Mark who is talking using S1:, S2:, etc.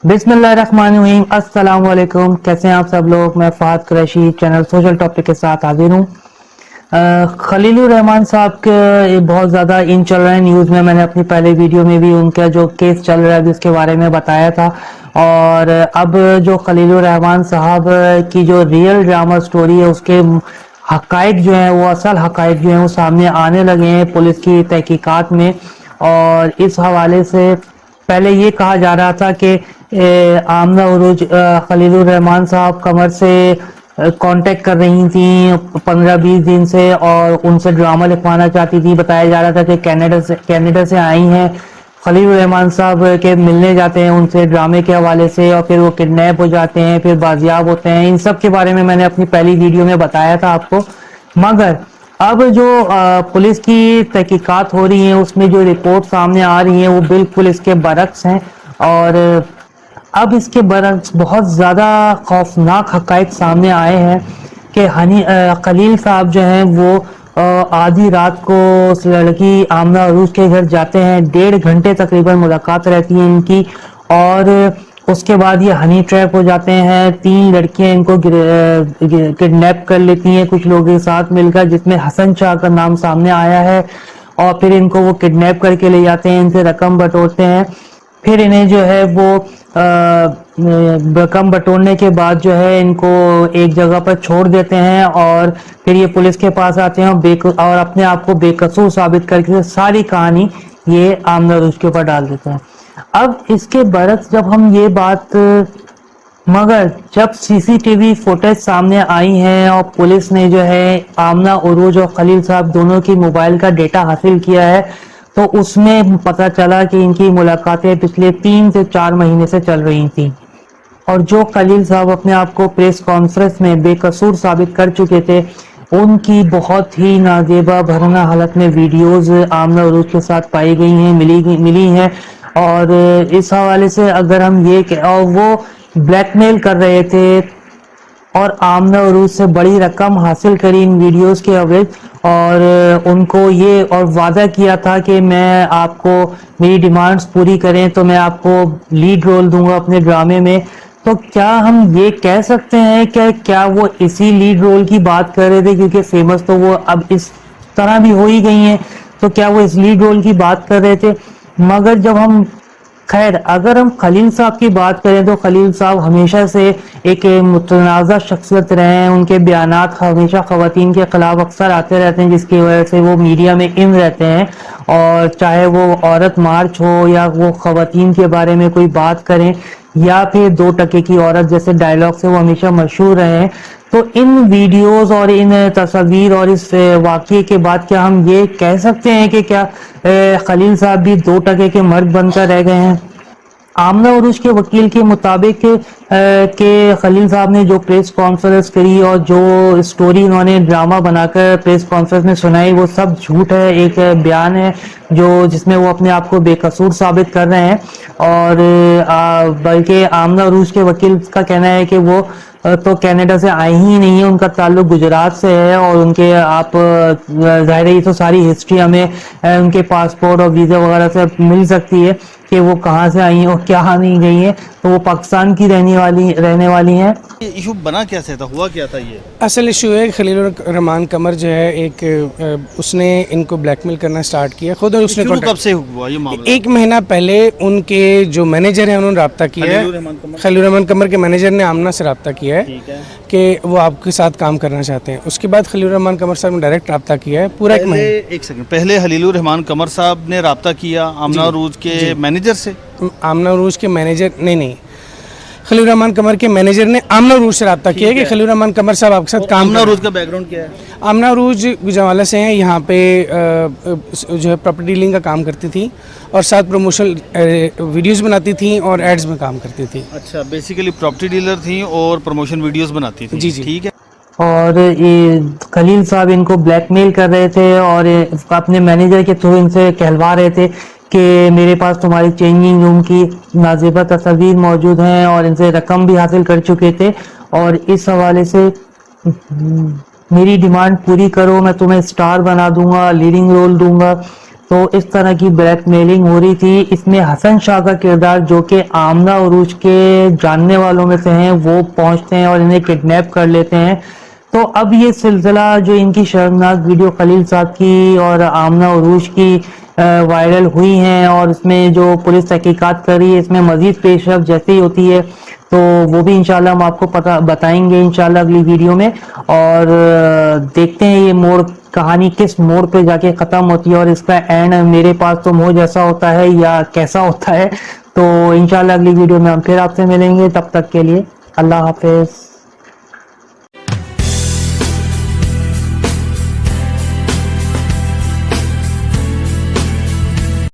S1: बिस्मिल्लाहिर्रहमानिर्रहीम। अस्सलाम वालेकुम। कैसे हैं आप सब लोग। मैं Fahad Qureshi channel social topic के साथ हाजिर हूँ। खलीलुर रहमान साहब के बहुत ज़्यादा इन चल रहे हैं न्यूज़ में। मैंने अपनी पहले वीडियो में भी उनका जो केस चल रहा है जिसके बारे में बताया था। और अब जो खलीलुर रहमान साहब की जो रियल ड्रामा स्टोरी है उसके हकाइक जो हैं, वो असल हकाइक जो हैं वो सामने आने लगे हैं पुलिस की तहकीकात में। और इस हवाले से पहले ये कहा जा रहा था कि आमना उरूज खलीलुर रहमान साहब कमर से कांटेक्ट कर रही थी 15-20 दिन से और उनसे ड्रामा लिखवाना चाहती थी। बताया जा रहा था कि कनाडा से आई हैं, खलीलुर रहमान साहब के मिलने जाते हैं उनसे ड्रामे के हवाले से, और फिर वो किडनैप हो जाते हैं, फिर बाजियाब होते हैं। इन सब के बारे में मैंने अपनी पहली वीडियो में बताया था आपको। मगर अब जो पुलिस की तहकीकात हो रही हैं उसमें जो रिपोर्ट सामने आ रही हैं वो बिल्कुल इसके बरक्स हैं। और अब इसके बरक्स बहुत ज़्यादा खौफनाक हकाइक सामने आए हैं कि खलील साहब जो हैं वो आधी रात को उस लड़की आमना अरूज के घर जाते हैं। 1.5 घंटे तकरीबन मुलाकात रहती है इनकी, और उसके बाद ये हनी ट्रैप हो जाते हैं। 3 लड़कियां इनको किडनैप कर लेती हैं कुछ लोगों के साथ मिलकर, जिसमें हसन शाह का नाम सामने आया है। और फिर इनको वो किडनैप करके ले जाते हैं, इनसे रकम बटोरते हैं। फिर इन्हें जो है वो रकम बटोरने के बाद जो है इनको एक जगह पर छोड़ देते हैं, और फिर ये पुलिस के पास आते हैं और अपने आप को बेकसूर साबित करके सारी कहानी ये आमना अरूज के ऊपर डाल देते हैं। अब इसके बरक्स जब हम ये बात, मगर जब सीसीटीवी फुटेज सामने आई है और पुलिस ने जो है आमना उरूज और खलील साहब दोनों की मोबाइल का डेटा हासिल किया है, तो उसमें पता चला कि इनकी मुलाकातें पिछले 3 से 4 महीने से चल रही थी। और जो खलील साहब अपने आप को प्रेस कॉन्फ्रेंस में बेकसूर साबित कर चुके थे, उनकी बहुत ही नाजेबा भरना हालत में वीडियोस आमना उरूज के साथ पाई गई हैं, मिली हैं। और इस हवाले से अगर हम और वो ब्लैकमेल कर रहे थे और आमना उरूज से बड़ी रकम हासिल करी इन वीडियोस के अवैध, और उनको ये और वादा किया था कि मैं आपको मेरी डिमांड्स पूरी करें तो मैं आपको लीड रोल दूंगा अपने ड्रामे में। तो क्या हम ये कह सकते हैं कि क्या वो इसी लीड रोल की बात कर रहे थे, क्योंकि फेमस तो वो अब इस तरह भी हो ही गई हैं, तो क्या वो इस लीड रोल की बात कर रहे थे। मगर जब हम अगर हम खलील साहब की बात करें तो खलील साहब हमेशा से एक मुतनाज़ा शख्सियत रहे हैं। उनके बयानात हमेशा ख़वातीन के खिलाफ अक्सर आते रहते हैं, जिसकी वजह से वो मीडिया में इन रहते हैं। और चाहे वो औरत मार्च हो या वो ख़वातीन के बारे में कोई बात करें या फिर 2 टके की औरत जैसे डायलॉग से वो हमेशा मशहूर रहे हैं। तो इन वीडियोस और इन तस्वीर और इस वाक़ये के बाद क्या हम ये कह सकते हैं कि क्या खलील साहब भी 2 टके के मर्द बनकर रह गए हैं। आमना उरूज के वकील के मुताबिक के खलील साहब ने जो प्रेस कॉन्फ्रेंस करी और जो स्टोरी उन्होंने ड्रामा बनाकर प्रेस कॉन्फ्रेंस में सुनाई वो सब झूठ है। एक बयान है जिसमें वो अपने आप को बेकसूर साबित कर रहे हैं। और बल्कि आमना उरूज के वकील का कहना है कि वो तो कनाडा से आई ही नहीं है, उनका ताल्लुक गुजरात से है। और उनके आप ज़ाहिर है ये तो सारी हिस्ट्री हमें उनके पासपोर्ट और वीज़ा वगैरह से मिल सकती है कि वो कहाँ से आई हैं और क्या नहीं गई हैं। तो वो पाकिस्तान की रहने वाली हैं।
S2: ये इशू बना कैसे था, हुआ क्या था? ये
S3: असल इशू है खलीलुर रहमान कमर जो है उसने इनको ब्लैकमेल करना स्टार्ट किया खुद, और उसने
S2: कब से हुआ ये मामला?
S3: 1 महीना पहले उनके जो मैनेजर हैं उन्होंने रब्ता किया है। खलीलुर रहमान कमर के मैनेजर ने आमना से रब्ता किया है कि वो आपके साथ काम करना चाहते हैं। उसके बाद खलीलुर रहमान कमर साहब ने डायरेक्ट रब्ता किया है पूरा 1 महीना।
S2: एक सेकंड, पहले खलीलुर रहमान कमर साहब ने रब्ता किया आमना उरूज के मैनेजर से?
S3: आमना उरूज के मैनेजर नहीं, खलीलुर रहमान कमर के मैनेजर ने आमना उरूज से रब्ता किया कि खलीलुर रहमान कमर साहब आपके साथ काम।
S2: आमना उरूज का बैकग्राउंड क्या है?
S3: आमना उरूज गुजरावाला से हैं, यहाँ पे जो है प्रॉपर्टी डीलिंग का काम करती थी और साथ प्रमोशनल वीडियोस बनाती थी और एड्स में काम करती थी।
S2: अच्छा, बेसिकली प्रॉपर्टी डीलर थी और प्रमोशन वीडियोस बनाती थी।
S3: जी
S2: ठीक है।
S1: और ये खलील साहब इनको ब्लैकमेल कर रहे थे और अपने मैनेजर के थ्रू इनसे कहलवा रहे थे कि मेरे पास तुम्हारी चेंजिंग रूम की नाज़ेबा तस्वीर मौजूद हैं, और इनसे रकम भी हासिल कर चुके थे। और इस हवाले से मेरी डिमांड पूरी करो, मैं तुम्हें स्टार बना दूंगा, लीडिंग रोल दूंगा। تو اس طرح کی بلیک میلنگ ہو رہی تھی. اس میں حسن شاہ کا کردار جو کہ آمنہ عروج کے جاننے والوں میں سے ہیں وہ پہنچتے ہیں اور انہیں کڈنیپ کر لیتے ہیں. تو اب یہ سلسلہ جو ان کی شرمناک ویڈیو خلیل صاحب کی اور آمنہ عروج کی وائرل ہوئی ہیں اور اس میں جو پولیس تحقیقات کر رہی ہے اس میں مزید پیش رفت جیسے ہی ہوتی ہے تو وہ بھی انشاءاللہ ہم آپ کو بتائیں گے انشاءاللہ اگلی ویڈیو میں. اور دیکھتے ہیں یہ موڑ کہانی کس موڑ پہ جا کے ختم ہوتی ہے اور اس کا اینڈ میرے پاس تو موڑ جیسا ہوتا ہے یا کیسا ہوتا ہے. تو انشاءاللہ اگلی ویڈیو میں ہم پھر آپ سے ملیں گے. تب تک کے لیے اللہ حافظ.